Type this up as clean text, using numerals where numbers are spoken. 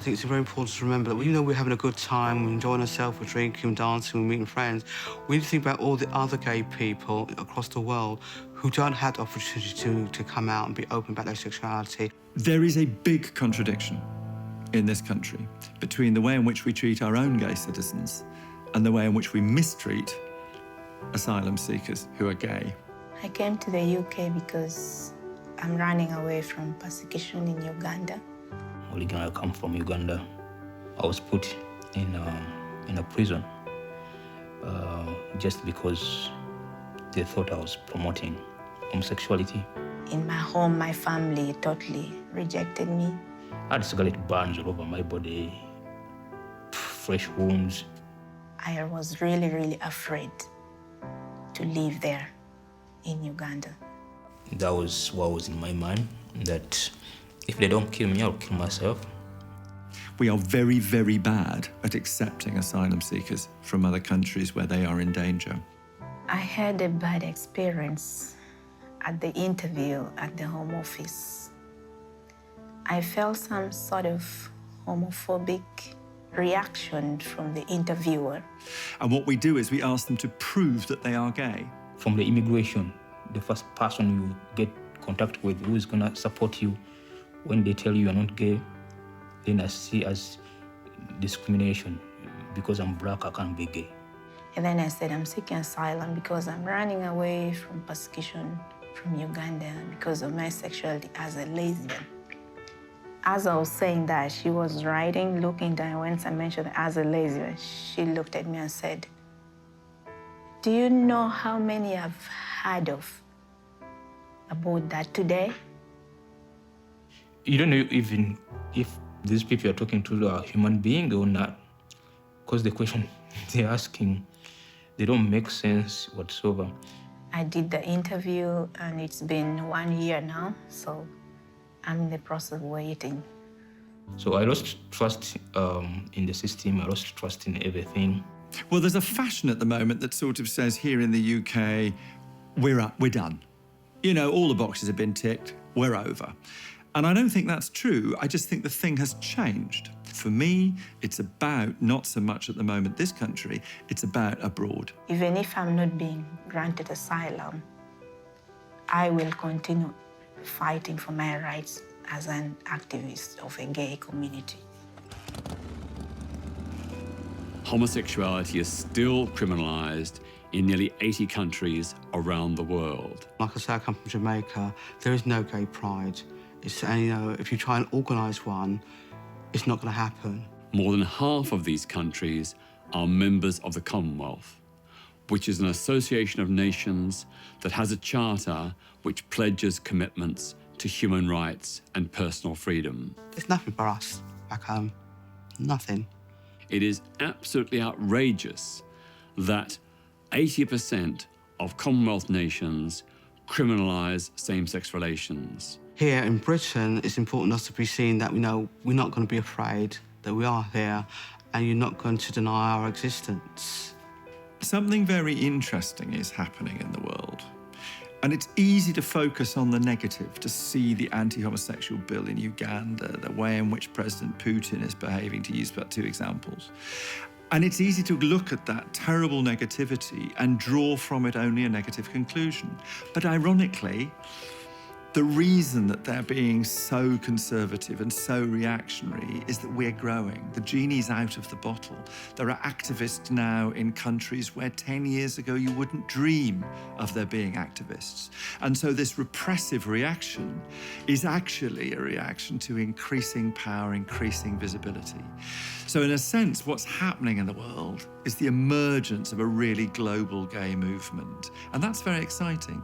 think it's very important to remember that even though we're having a good time, we're enjoying ourselves, we're drinking, dancing, we're meeting friends, we need to think about all the other gay people across the world who don't have the opportunity to come out and be open about their sexuality. There is a big contradiction in this country between the way in which we treat our own gay citizens and the way in which we mistreat asylum seekers who are gay. I came to the UK because I'm running away from persecution in Uganda. Originally, I come from Uganda. I was put in a prison just because they thought I was promoting homosexuality. In my home, my family totally rejected me. I had cigarette burns all over my body, fresh wounds. I was really, really afraid to live there in Uganda. That was what was in my mind, that if they don't kill me, I'll kill myself. We are very, very bad at accepting asylum seekers from other countries where they are in danger. I had a bad experience at the interview at the Home Office. I felt some sort of homophobic reaction from the interviewer. And what we do is we ask them to prove that they are gay. From the immigration, the first person you get contact with who is gonna support you when they tell you you're not gay, then I see as discrimination. Because I'm black, I can't be gay. And then I said, I'm seeking asylum because I'm running away from persecution from Uganda because of my sexuality as a lesbian. As I was saying that, she was writing, looking down. Once I mentioned as a lesbian, she looked at me and said, do you know how many I've heard of about that today? You don't know even if these people you're talking to are human beings or not, because the question they're asking, they don't make sense whatsoever. I did the interview and it's been 1 year now, so I'm in the process of waiting. So I lost trust in the system, I lost trust in everything. Well, there's a fashion at the moment that sort of says here in the UK, we're done. You know, all the boxes have been ticked, we're over. And I don't think that's true. I just think the thing has changed. For me, it's about, not so much at the moment this country, it's about abroad. Even if I'm not being granted asylum, I will continue fighting for my rights as an activist of a gay community. Homosexuality is still criminalised in nearly 80 countries around the world. Like I say, I come from Jamaica. There is no gay pride. And, you know, if you try and organise one, it's not going to happen. More than half of these countries are members of the Commonwealth, which is an association of nations that has a charter which pledges commitments to human rights and personal freedom. There's nothing for us back home. Nothing. It is absolutely outrageous that 80% of Commonwealth nations criminalise same-sex relations. Here in Britain, it's important us to be seen that, you know, we're not going to be afraid, that we are here, and you're not going to deny our existence. Something very interesting is happening in the world. And it's easy to focus on the negative, to see the anti-homosexual bill in Uganda, the way in which President Putin is behaving, to use but two examples. And it's easy to look at that terrible negativity and draw from it only a negative conclusion. But ironically, the reason that they're being so conservative and so reactionary is that we're growing. The genie's out of the bottle. There are activists now in countries where 10 years ago you wouldn't dream of there being activists. And so this repressive reaction is actually a reaction to increasing power, increasing visibility. So in a sense, what's happening in the world is the emergence of a really global gay movement. And that's very exciting.